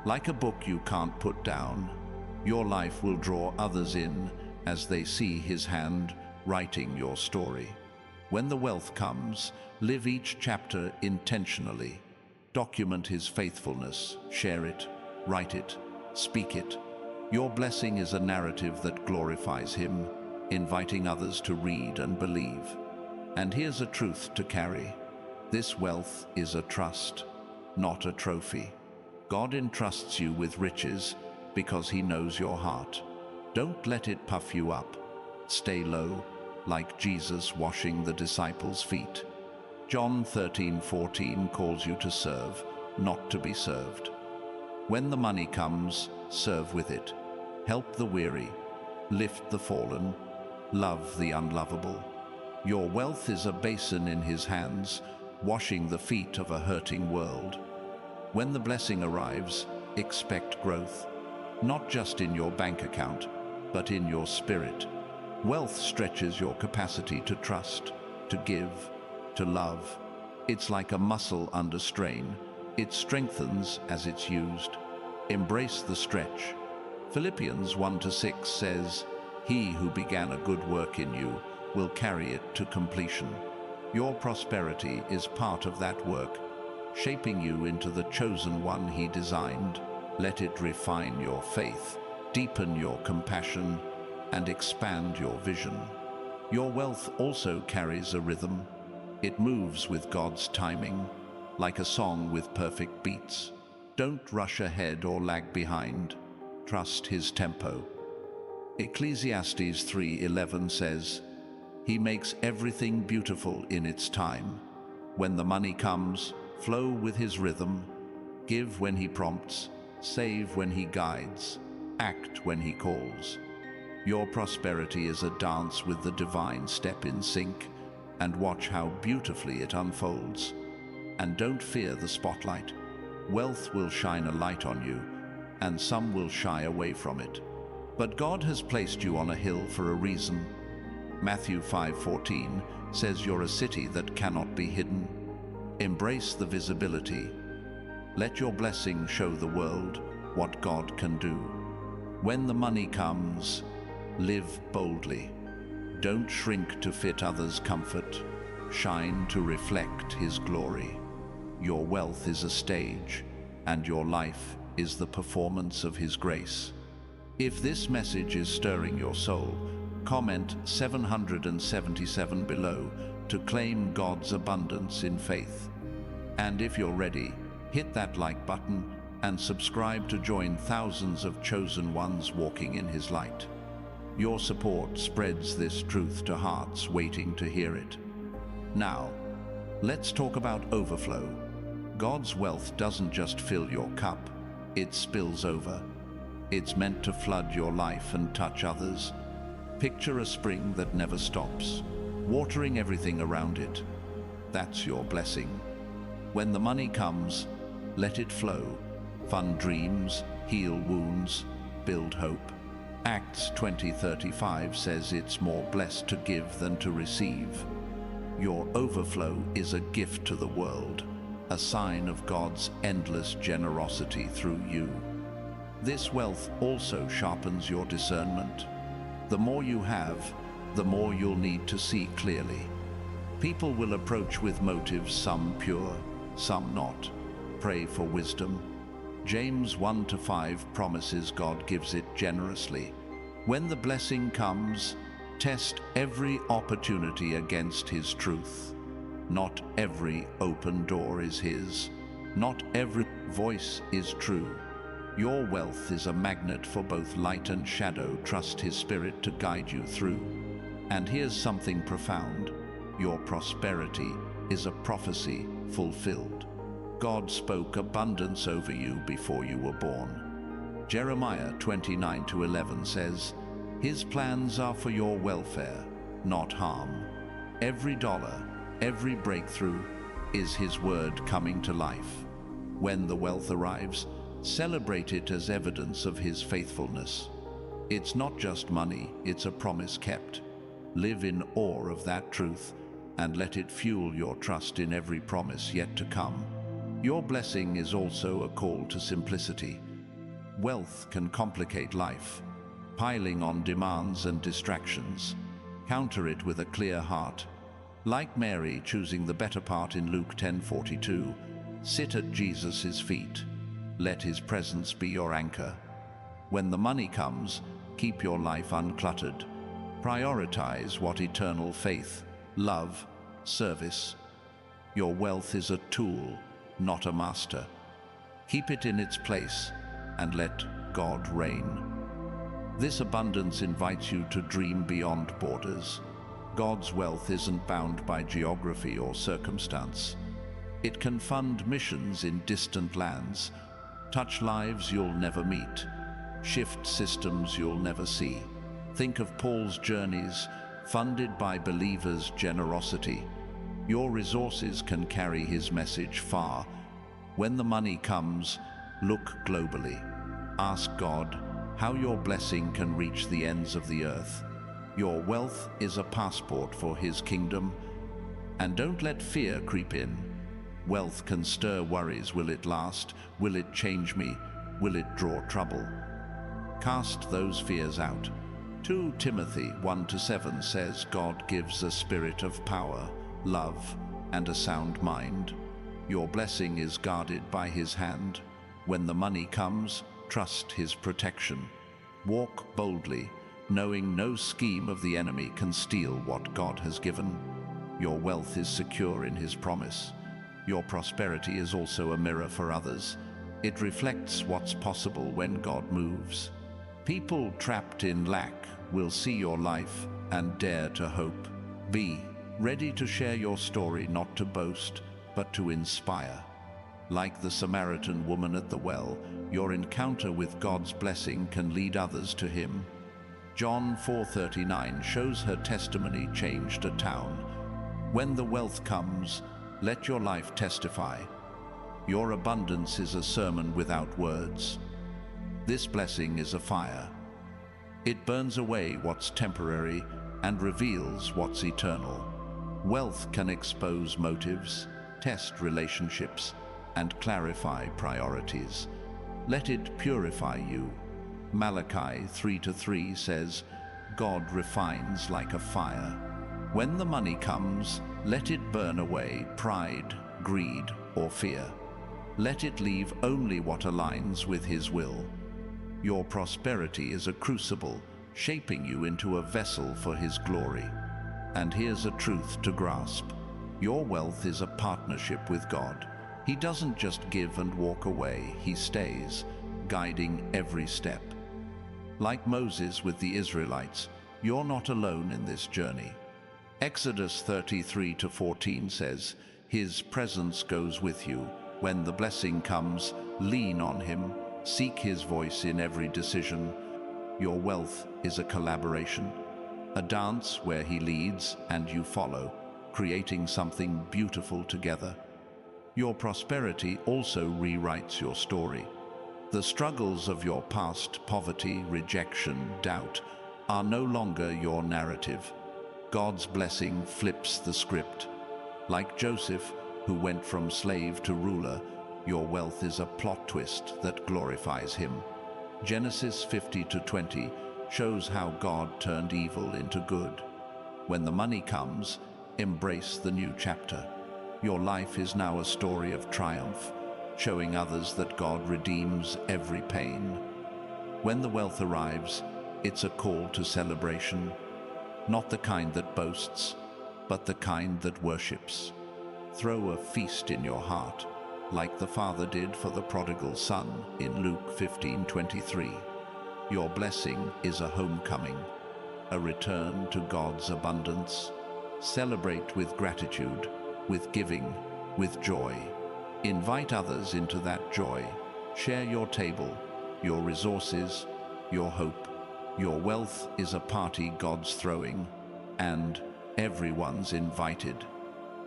[SPEAKER 1] Like a book you can't put down, your life will draw others in as they see His hand writing your story. When the wealth comes, live each chapter intentionally. Document his faithfulness, share it, write it, speak it. Your blessing is a narrative that glorifies him, inviting others to read and believe. And here's a truth to carry. This wealth is a trust, not a trophy. God entrusts you with riches because he knows your heart. Don't let it puff you up. Stay low, like Jesus washing the disciples' feet. John 13:14 calls you to serve, not to be served. When the money comes, serve with it. Help the weary, lift the fallen, love the unlovable. Your wealth is a basin in his hands, washing the feet of a hurting world. When the blessing arrives, expect growth, not just in your bank account, but in your spirit. Wealth stretches your capacity to trust, to give, to love. It's like a muscle under strain. It strengthens as it's used. Embrace the stretch. Philippians 1-6 says, "He who began a good work in you will carry it to completion." Your prosperity is part of that work, shaping you into the chosen one he designed. Let it refine your faith, deepen your compassion, and expand your vision. Your wealth also carries a rhythm. It moves with God's timing, like a song with perfect beats. Don't rush ahead or lag behind. Trust his tempo. Ecclesiastes 3:11 says, "He makes everything beautiful in its time." When the money comes, flow with his rhythm. Give when he prompts, save when he guides, act when he calls. Your prosperity is a dance with the divine. Step in sync and watch how beautifully it unfolds. And don't fear the spotlight. Wealth will shine a light on you, and some will shy away from it. But God has placed you on a hill for a reason. Matthew 5:14 says you're a city that cannot be hidden. Embrace the visibility. Let your blessing show the world what God can do. When the money comes, live boldly. Don't shrink to fit others' comfort. Shine to reflect his glory. Your wealth is a stage, and your life is the performance of his grace. If this message is stirring your soul, comment 777 below to claim God's abundance in faith. And if you're ready, hit that like button and subscribe to join thousands of chosen ones walking in his light. Your support spreads this truth to hearts waiting to hear it. Now, let's talk about overflow. God's wealth doesn't just fill your cup, it spills over. It's meant to flood your life and touch others. Picture a spring that never stops, watering everything around it. That's your blessing. When the money comes, let it flow. Fund dreams, heal wounds, build hope. Acts 20:35 says it's more blessed to give than to receive. Your overflow is a gift to the world, a sign of God's endless generosity through you. This wealth also sharpens your discernment. The more you have, the more you'll need to see clearly. People will approach with motives, some pure, some not. Pray for wisdom. James 1-5 promises God gives it generously. When the blessing comes, test every opportunity against his truth. Not every open door is his. Not every voice is true. Your wealth is a magnet for both light and shadow. Trust his spirit to guide you through. And here's something profound. Your prosperity is a prophecy fulfilled. God spoke abundance over you before you were born. Jeremiah 29:11 says, "His plans are for your welfare, not harm." Every dollar, every breakthrough is his word coming to life. When the wealth arrives, celebrate it as evidence of his faithfulness. It's not just money, it's a promise kept. Live in awe of that truth and let it fuel your trust in every promise yet to come. Your blessing is also a call to simplicity. Wealth can complicate life, piling on demands and distractions. Counter it with a clear heart. Like Mary choosing the better part in Luke 10:42, sit at Jesus' feet. Let his presence be your anchor. When the money comes, keep your life uncluttered. Prioritize what eternal: faith, love, service. Your wealth is a tool, not a master. Keep it in its place and let God reign. This abundance invites you to dream beyond borders. God's wealth isn't bound by geography or circumstance. It can fund missions in distant lands, touch lives you'll never meet, shift systems you'll never see. Think of Paul's journeys, funded by believers' generosity. Your resources can carry his message far. When the money comes, look globally. Ask God how your blessing can reach the ends of the earth. Your wealth is a passport for his kingdom. And don't let fear creep in. Wealth can stir worries. Will it last? Will it change me? Will it draw trouble? Cast those fears out. 2 Timothy 1-7 says God gives a spirit of power, love, and a sound mind. Your blessing is guarded by his hand. When the money comes, trust his protection. Walk boldly, knowing no scheme of the enemy can steal what God has given. Your wealth is secure in his promise. Your prosperity is also a mirror for others. It reflects what's possible when God moves. People trapped in lack will see your life and dare to hope. Be ready to share your story, not to boast, but to inspire. Like the Samaritan woman at the well, your encounter with God's blessing can lead others to him. John 4:39 shows her testimony changed a town. When the wealth comes, let your life testify. Your abundance is a sermon without words. This blessing is a fire. It burns away what's temporary and reveals what's eternal. Wealth can expose motives, test relationships, and clarify priorities. Let it purify you. Malachi 3:3 says, God refines like a fire. When the money comes, let it burn away pride, greed, or fear. Let it leave only what aligns with his will. Your prosperity is a crucible, shaping you into a vessel for his glory. And here's a truth to grasp. Your wealth is a partnership with God. He doesn't just give and walk away, he stays, guiding every step. Like Moses with the Israelites, you're not alone in this journey. Exodus 33:14 says, his presence goes with you. When the blessing comes, lean on him. Seek his voice in every decision. Your wealth is a collaboration, a dance where he leads and you follow, creating something beautiful together. Your prosperity also rewrites your story. The struggles of your past, poverty, rejection, doubt, are no longer your narrative. God's blessing flips the script. Like Joseph, who went from slave to ruler, your wealth is a plot twist that glorifies him. Genesis 50:20 shows how God turned evil into good. When the money comes, embrace the new chapter. Your life is now a story of triumph, showing others that God redeems every pain. When the wealth arrives, it's a call to celebration, not the kind that boasts, but the kind that worships. Throw a feast in your heart, like the Father did for the prodigal son in Luke 15:23. Your blessing is a homecoming, a return to God's abundance. Celebrate with gratitude, with giving, with joy. Invite others into that joy. Share your table, your resources, your hope. Your wealth is a party God's throwing, and everyone's invited.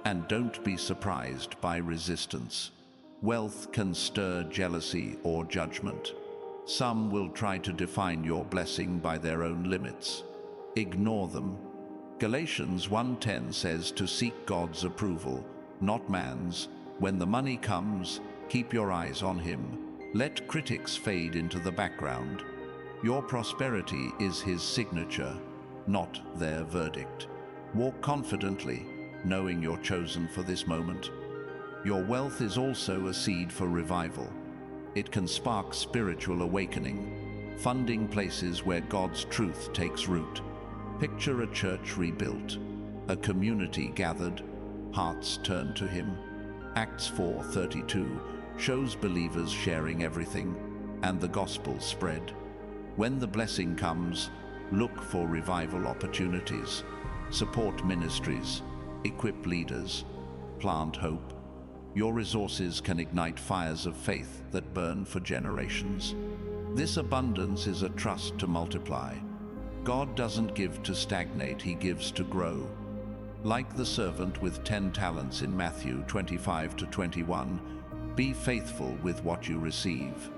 [SPEAKER 1] And don't be surprised by resistance. Wealth can stir jealousy or judgment. Some will try to define your blessing by their own limits. Ignore them. Galatians 1:10 says to seek God's approval, not man's. When the money comes, keep your eyes on him. Let critics fade into the background. Your prosperity is his signature, not their verdict. Walk confidently, knowing you're chosen for this moment. Your wealth is also a seed for revival. It can spark spiritual awakening, funding places where God's truth takes root. Picture a church rebuilt, a community gathered, hearts turned to Him. Acts 4:32 shows believers sharing everything, and the gospel spread. When the blessing comes, look for revival opportunities, support ministries, equip leaders, plant hope. Your resources can ignite fires of faith that burn for generations. This abundance is a trust to multiply. God doesn't give to stagnate, He gives to grow. Like the servant with 10 talents in Matthew 25-21, be faithful with what you receive.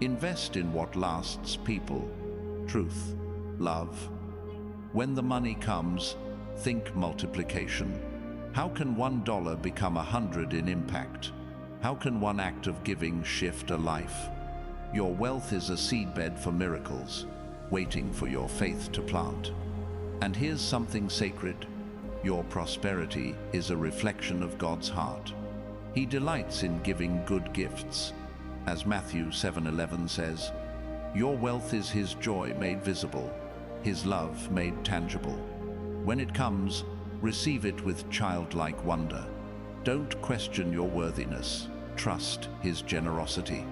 [SPEAKER 1] Invest in what lasts: people, truth, love. When the money comes, think multiplication. How can $1 become 100 in impact? How can one act of giving shift a life? Your wealth is a seedbed for miracles, waiting for your faith to plant. And here's something sacred. Your prosperity is a reflection of God's heart. He delights in giving good gifts. As Matthew 7:11 says, your wealth is His joy made visible, His love made tangible. When it comes, receive it with childlike wonder. Don't question your worthiness. Trust His generosity.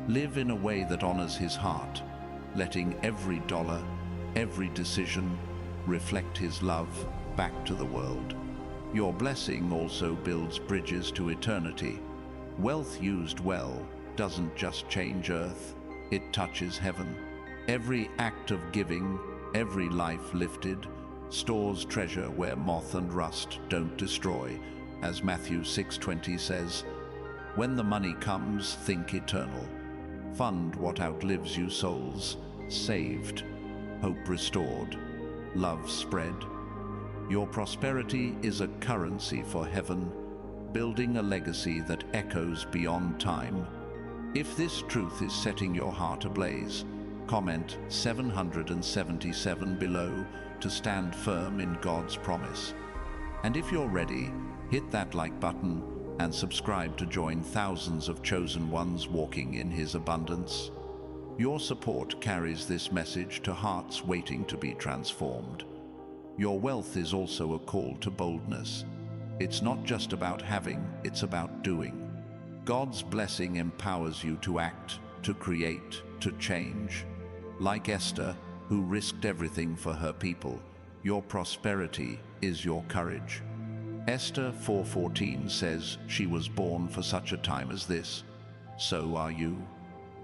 [SPEAKER 1] Live in a way that honors His heart, letting every dollar, every decision reflect His love back to the world. Your blessing also builds bridges to eternity. Wealth used well doesn't just change earth, it touches heaven. Every act of giving, every life lifted, stores treasure where moth and rust don't destroy. As Matthew 6:20 says, when the money comes, think eternal. Fund what outlives you: souls saved, hope restored, love spread. Your prosperity is a currency for heaven, building a legacy that echoes beyond time. If this truth is setting your heart ablaze, comment 777 below to stand firm in God's promise. And if you're ready, hit that like button and subscribe to join thousands of chosen ones walking in His abundance. Your support carries this message to hearts waiting to be transformed. Your wealth is also a call to boldness. It's not just about having, it's about doing. God's blessing empowers you to act, to create, to change. Like Esther, who risked everything for her people, your prosperity is your courage. Esther 4:14 says she was born for such a time as this. So are you.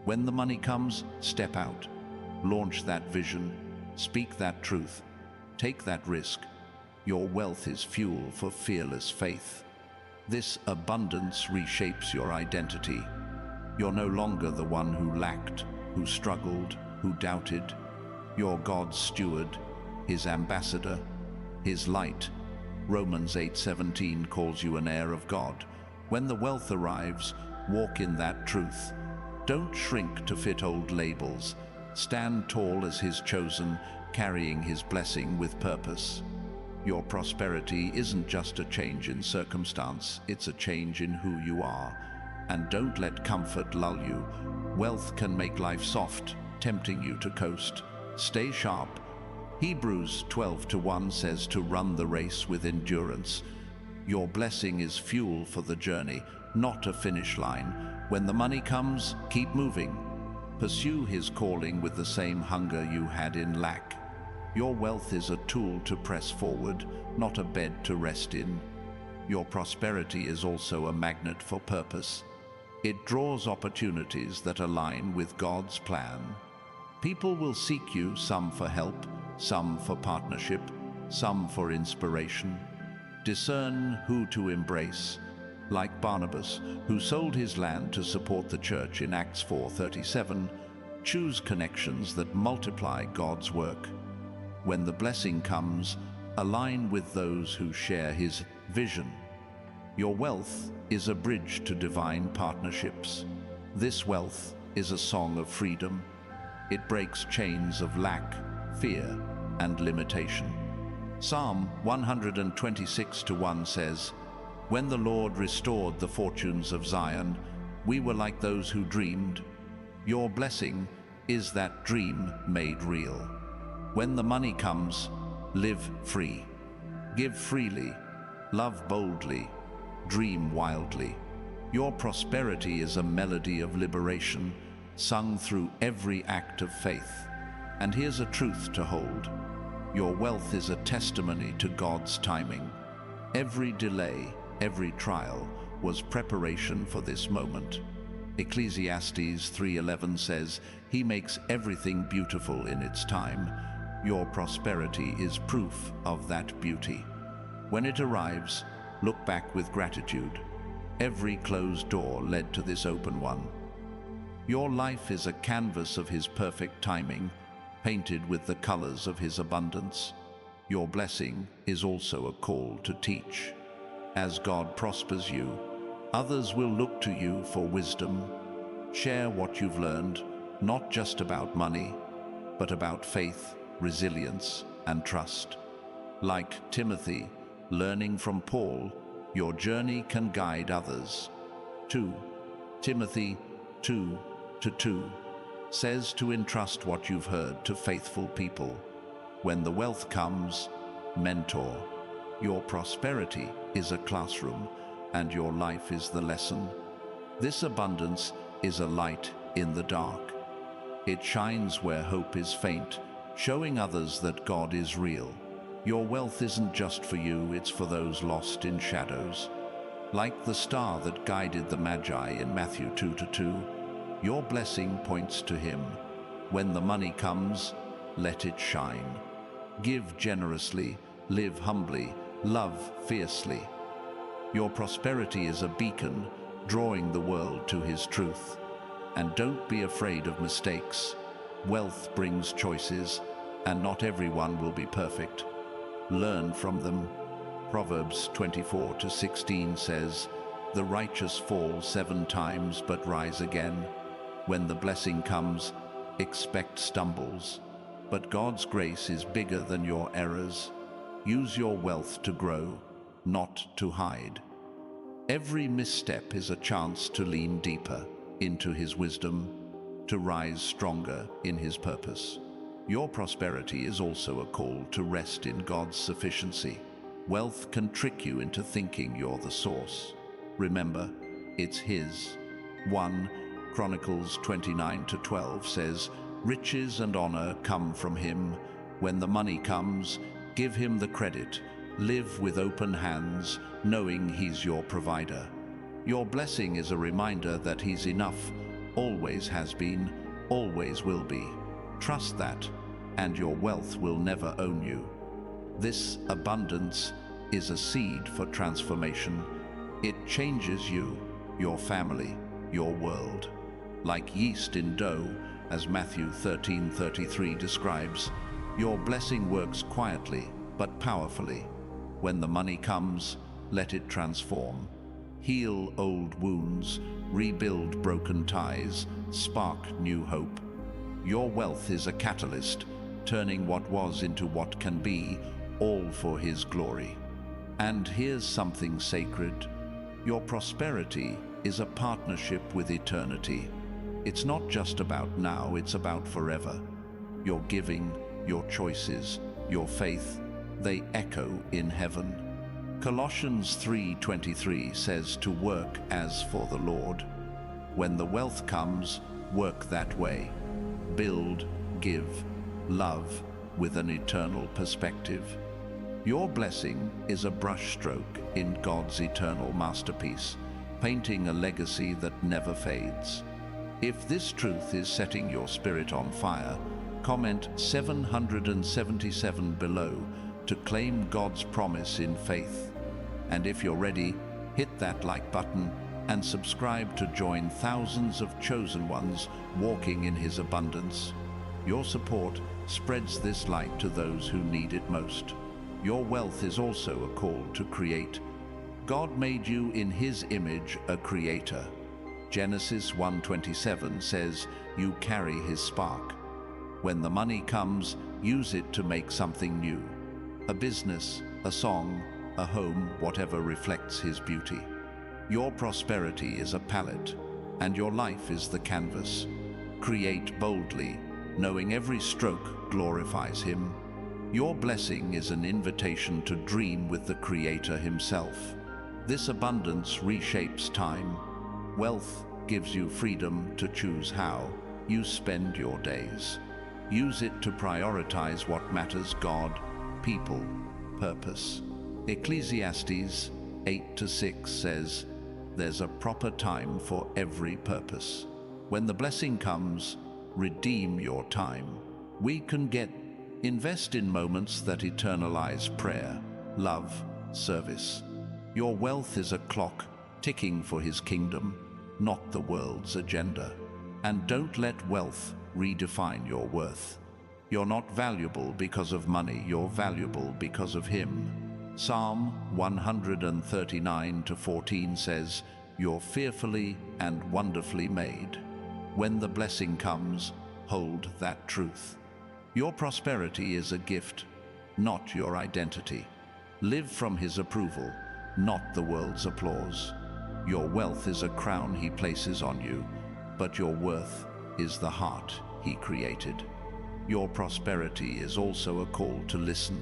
[SPEAKER 1] When the money comes, step out. Launch that vision. Speak that truth. Take that risk. Your wealth is fuel for fearless faith. This abundance reshapes your identity. You're no longer the one who lacked, who struggled, who doubted. You're God's steward, His ambassador, His light. Romans 8:17 calls you an heir of God. When the wealth arrives, walk in that truth. Don't shrink to fit old labels. Stand tall as His chosen, carrying His blessing with purpose. Your prosperity isn't just a change in circumstance, it's a change in who you are. And don't let comfort lull you. Wealth can make life soft, tempting you to coast. Stay sharp. Hebrews 12:1 says to run the race with endurance. Your blessing is fuel for the journey, not a finish line. When the money comes, keep moving. Pursue His calling with the same hunger you had in lack. Your wealth is a tool to press forward, not a bed to rest in. Your prosperity is also a magnet for purpose. It draws opportunities that align with God's plan. People will seek you, some for help, some for partnership, some for inspiration. Discern who to embrace. Like Barnabas, who sold his land to support the church in Acts 4:37, choose connections that multiply God's work. When the blessing comes, align with those who share His vision. Your wealth is a bridge to divine partnerships. This wealth is a song of freedom. It breaks chains of lack, fear, and limitation. Psalm 126:1 says, "When the Lord restored the fortunes of Zion, we were like those who dreamed." Your blessing is that dream made real. When the money comes, live free. Give freely, love boldly, dream wildly. Your prosperity is a melody of liberation, sung through every act of faith. And here's a truth to hold. Your wealth is a testimony to God's timing. Every delay, every trial was preparation for this moment. Ecclesiastes 3:11 says, "He makes everything beautiful in its time." Your prosperity is proof of that beauty. When it arrives, look back with gratitude. Every closed door led to this open one. Your life is a canvas of His perfect timing, painted with the colors of His abundance. Your blessing is also a call to teach. As God prospers you, others will look to you for wisdom. Share what you've learned, not just about money, but about faith, resilience, and trust. Like Timothy, learning from Paul, your journey can guide others. 2 Timothy 2:2 says to entrust what you've heard to faithful people. When the wealth comes, mentor. Your prosperity is a classroom, and your life is the lesson. This abundance is a light in the dark. It shines where hope is faint, showing others that God is real. Your wealth isn't just for you, it's for those lost in shadows. Like the star that guided the Magi in Matthew 2:2, your blessing points to Him. When the money comes, let it shine. Give generously, live humbly, love fiercely. Your prosperity is a beacon, drawing the world to His truth. And don't be afraid of mistakes. Wealth brings choices, and not everyone will be perfect. Learn from them. Proverbs 24:16 says, "The righteous fall 7 times but rise again." When the blessing comes, expect stumbles. But God's grace is bigger than your errors. Use your wealth to grow, not to hide. Every misstep is a chance to lean deeper into His wisdom, to rise stronger in His purpose. Your prosperity is also a call to rest in God's sufficiency. Wealth can trick you into thinking you're the source. Remember, it's His. 1 Chronicles 29:12 says, "Riches and honor come from Him. When the money comes, give Him the credit. Live with open hands, knowing He's your provider." Your blessing is a reminder that He's enough, always has been, always will be. Trust that, and your wealth will never own you. This abundance is a seed for transformation. It changes you, your family, your world. Like yeast in dough, as Matthew 13:33 describes, your blessing works quietly but powerfully. When the money comes, let it transform. Heal old wounds, rebuild broken ties, spark new hope. Your wealth is a catalyst, turning what was into what can be, all for His glory. And here's something sacred. Your prosperity is a partnership with eternity. It's not just about now, it's about forever. Your giving, your choices, your faith, they echo in heaven. Colossians 3:23 says to work as for the Lord. When the wealth comes, work that way. Build, give, love with an eternal perspective. Your blessing is a brushstroke in God's eternal masterpiece, painting a legacy that never fades. If this truth is setting your spirit on fire, comment 777 below to claim God's promise in faith. And if you're ready, hit that like button and subscribe to join thousands of chosen ones walking in His abundance. Your support spreads this light to those who need it most. Your wealth is also a call to create. God made you in His image, a creator. Genesis 1:27 says, "You carry His spark." When the money comes, use it to make something new. a business, a song, a home, whatever reflects his beauty. Your prosperity is a palette, and your life is the canvas. Create boldly, knowing every stroke glorifies him. Your blessing is an invitation to dream with the Creator himself. This abundance reshapes time. Wealth gives you freedom to choose how you spend your days. Use it to prioritize what matters: God, people, purpose. Ecclesiastes 8:6 says, "There's a proper time for every purpose." When the blessing comes, redeem your time. Invest in moments that eternalize prayer, love, service. Your wealth is a clock ticking for his kingdom, not the world's agenda. And don't let wealth redefine your worth. You're not valuable because of money, you're valuable because of him. Psalm 139:14 says, "You're fearfully and wonderfully made." When the blessing comes, hold that truth. Your prosperity is a gift, not your identity. Live from his approval, not the world's applause. Your wealth is a crown he places on you, but your worth is the heart he created. Your prosperity is also a call to listen.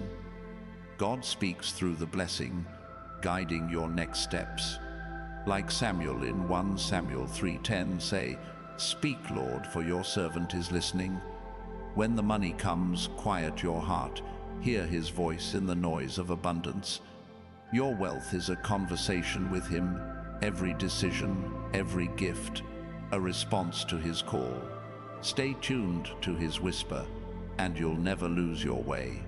[SPEAKER 1] God speaks through the blessing, guiding your next steps. Like Samuel in 1 Samuel 3:10 say, "Speak, Lord, for your servant is listening." When the money comes, quiet your heart. Hear his voice in the noise of abundance. Your wealth is a conversation with him, every decision, every gift, a response to his call. Stay tuned to his whisper, and you'll never lose your way.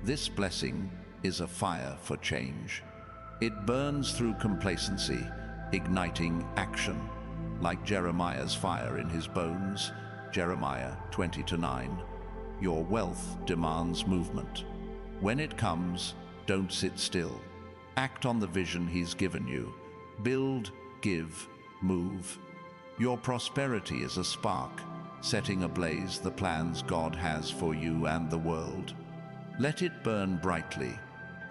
[SPEAKER 1] This blessing is a fire for change. It burns through complacency, igniting action, like Jeremiah's fire in his bones, Jeremiah 20:9. Your wealth demands movement. When it comes, don't sit still. Act on the vision he's given you. Build, give, move. Your prosperity is a spark, setting ablaze the plans God has for you and the world. Let it burn brightly,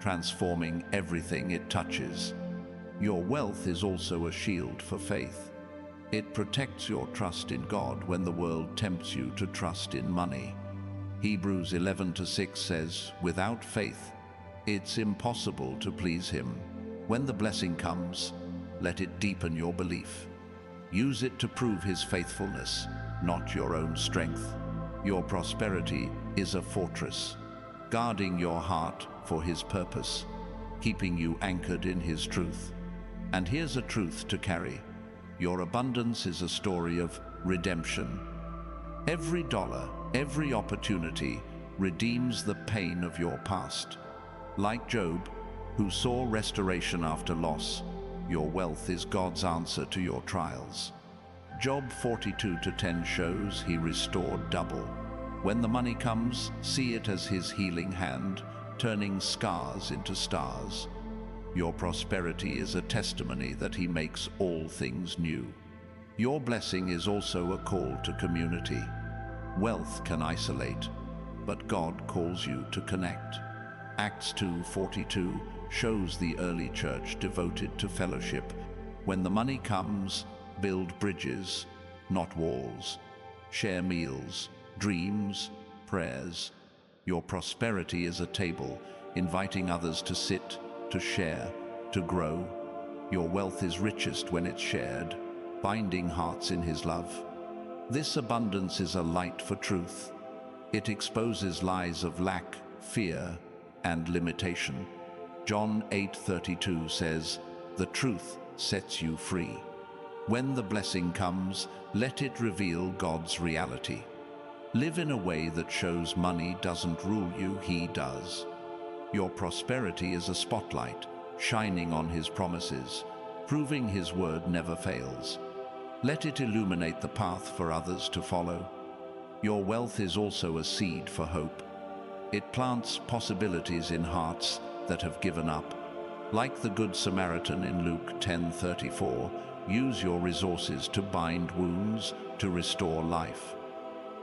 [SPEAKER 1] transforming everything it touches. Your wealth is also a shield for faith. It protects your trust in God when the world tempts you to trust in money. Hebrews 11:6 says, "Without faith, it's impossible to please him." When the blessing comes, let it deepen your belief. Use it to prove his faithfulness, not your own strength. Your prosperity is a fortress, guarding your heart for his purpose, keeping you anchored in his truth. And here's a truth to carry. Your abundance is a story of redemption. Every dollar, every opportunity redeems the pain of your past. Like Job, who saw restoration after loss, your wealth is God's answer to your trials. Job 42:10 shows he restored double. When the money comes, see it as his healing hand, turning scars into stars. Your prosperity is a testimony that he makes all things new. Your blessing is also a call to community. Wealth can isolate, but God calls you to connect. Acts 2:42 shows the early church devoted to fellowship. When the money comes, build bridges, not walls. Share meals, dreams, prayers. Your prosperity is a table, inviting others to sit, to share, to grow. Your wealth is richest when it's shared, binding hearts in his love. This abundance is a light for truth. It exposes lies of lack, fear, and limitation. John 8:32 says, "The truth sets you free." When the blessing comes, let it reveal God's reality. Live in a way that shows money doesn't rule you, he does. Your prosperity is a spotlight, shining on his promises, proving his word never fails. Let it illuminate the path for others to follow. Your wealth is also a seed for hope. It plants possibilities in hearts that have given up. Like the Good Samaritan in Luke 10:34, use your resources to bind wounds, to restore life.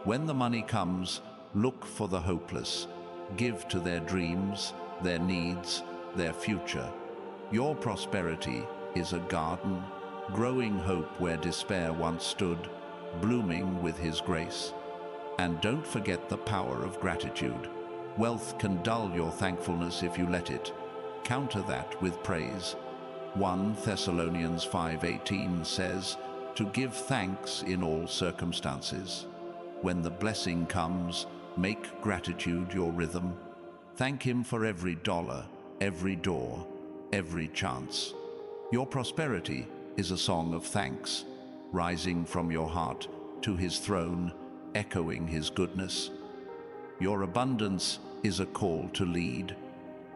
[SPEAKER 1] When the money comes, look for the hopeless, give to their dreams, their needs, their future. Your prosperity is a garden, growing hope where despair once stood, blooming with His grace. And don't forget the power of gratitude. Wealth can dull your thankfulness if you let it. Counter that with praise. 1 Thessalonians 5:18 says, to give thanks in all circumstances. When the blessing comes, make gratitude your rhythm. Thank Him for every dollar, every door, every chance. Your prosperity is a song of thanks, rising from your heart to His throne, echoing His goodness. Your abundance is a call to lead.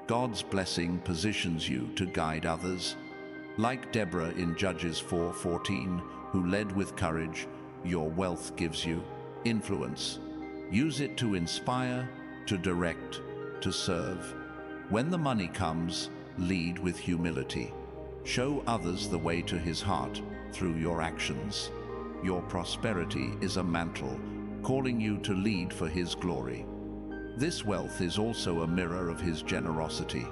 [SPEAKER 1] God's blessing positions you to guide others. Like Deborah in Judges 4:14, who led with courage, your wealth gives you influence. Use it to inspire, to direct, to serve. When the money comes, lead with humility. Show others the way to His heart through your actions. Your prosperity is a mantle, calling you to lead for His glory. This wealth is also a mirror of His generosity.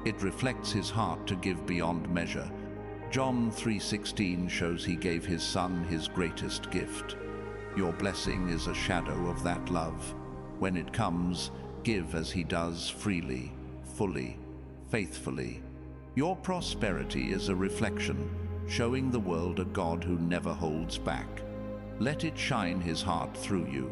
[SPEAKER 1] It reflects His heart to give beyond measure. John 3:16 shows He gave His Son His greatest gift. Your blessing is a shadow of that love. When it comes, give as He does, freely, fully, faithfully. Your prosperity is a reflection, showing the world a God who never holds back. Let it shine His heart through you.